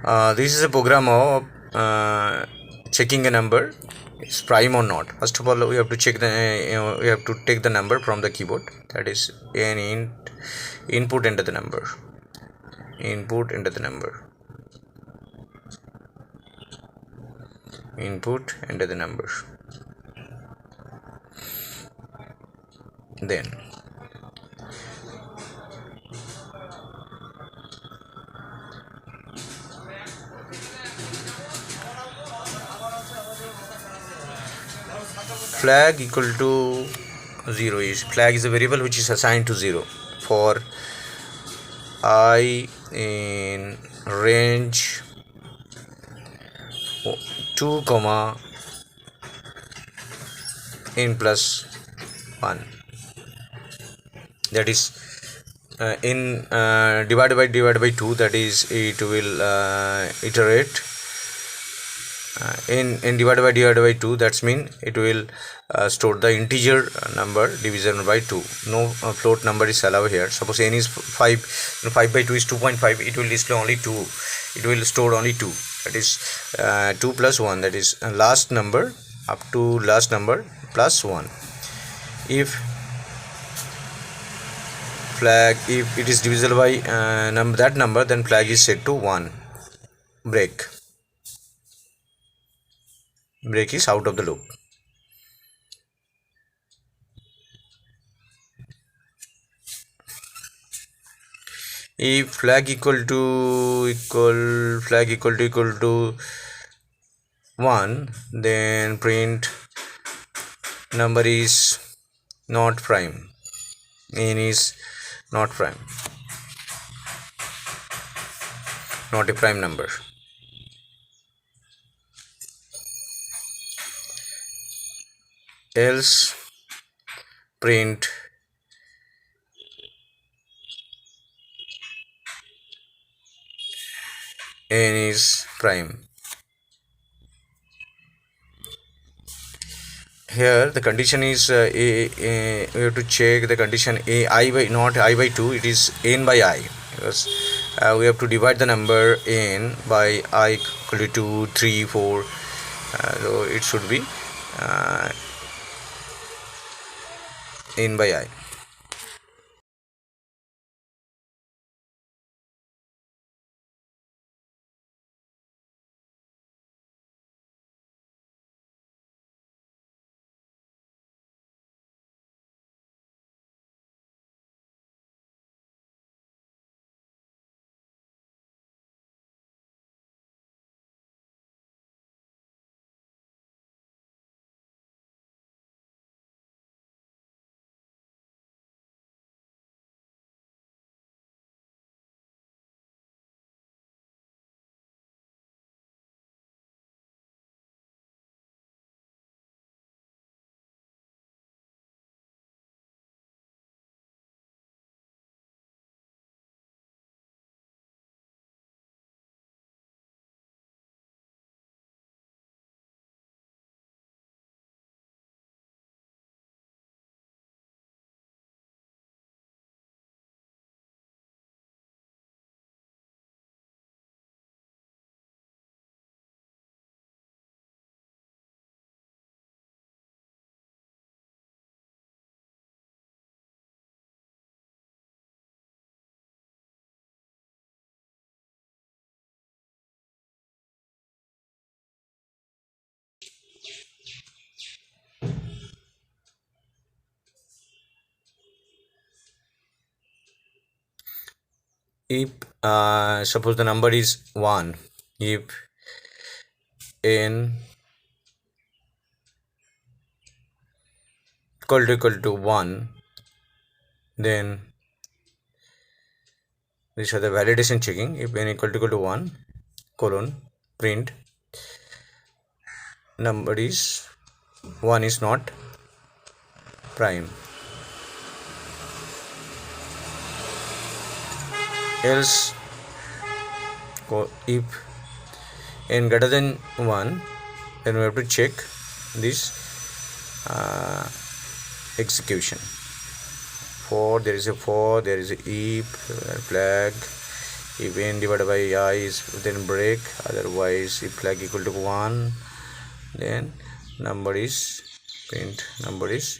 This is a program of checking a number is prime or not. First of all, we have to check the we have to take the number from the keyboard, that is an input enter the number, input enter the number, input enter the number. Then flag equal to 0 is flag is a variable which is assigned to 0 for I in range 2 comma n plus 1, that is in divided by 2, that is it will iterate in divided by 2, that's mean it will store the integer number division by 2. No float number is allowed here. Suppose n is 5, 5 by 2 is 2.5, it will display only 2, it will store only 2, that is 2 plus 1, that is last number up to last number plus 1. If flag, if it is divisible by that number, then flag is set to 1. Break is out of the loop. If flag equal to 1, then print number is not prime, n is not prime, not a prime number. Else print n is prime. Here the condition is we have to check the condition I by not I by 2, it is n by I, because we have to divide the number n by I equal to 2, 3, 4, so it should be n by I. If suppose the number is 1, if n equal to 1, then these are the validation checking. If n equal to 1 colon print number is 1 is not prime. Else if n greater than 1, then we have to check this execution. There is a if flag If n divided by I is then break, otherwise if flag equal to 1, then number is print number is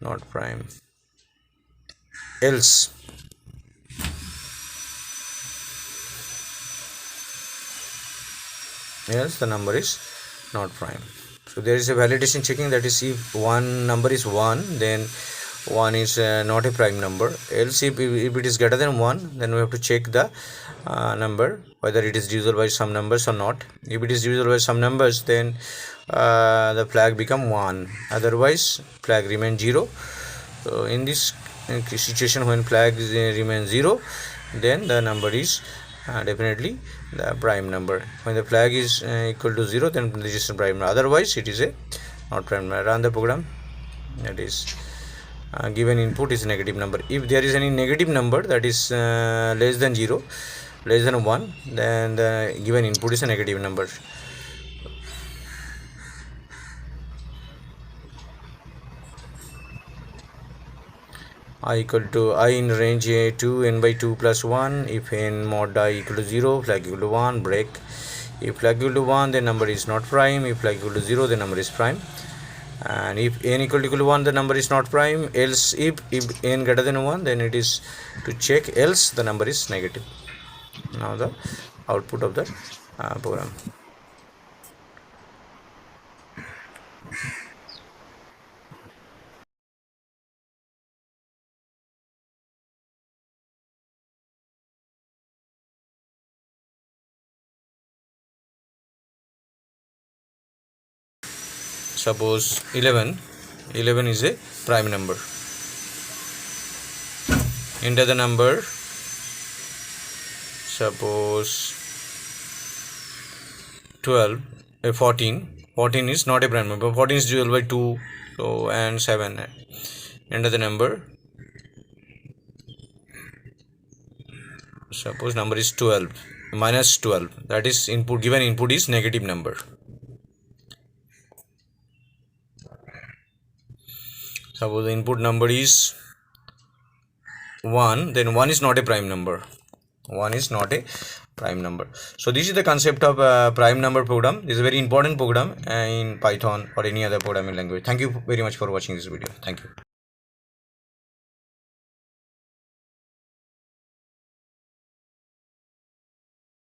not prime. Else the number is not prime. So there is a validation checking, that is if one number is 1, then 1 is not a prime number. Else if it is greater than 1, then we have to check the number whether it is divisible by some numbers or not. If it is divisible by some numbers, then the flag become 1, otherwise flag remains 0. So in this situation, when flag remains 0, then the number is definitely the prime number. When the flag is equal to 0, then this is a prime number, otherwise it is a not prime number. Run the program. That is given input is negative number. If there is any negative number that is less than 0, less than 1, then the given input is a negative number. I equal to I in range 2 n by 2 plus 1. If n mod I equal to 0, flag equal to 1, break. If flag equal to 1, the number is not prime. If flag equal to 0, the number is prime. And if n equal to 1, the number is not prime. Else if n greater than 1, then it is to check, else the number is negative. Now the output of the program. Suppose 11 is a prime number. Enter the number. Suppose 14 is not a prime number. 14 is divisible by 2, so and 7. Enter the number. Suppose number is 12 minus 12, that is input, given input is negative number. Suppose the input number is 1, then 1 is not a prime number. 1 is not a prime number. So this is the concept of prime number program. This is a very important program in Python or any other programming language. Thank you very much for watching this video. Thank you.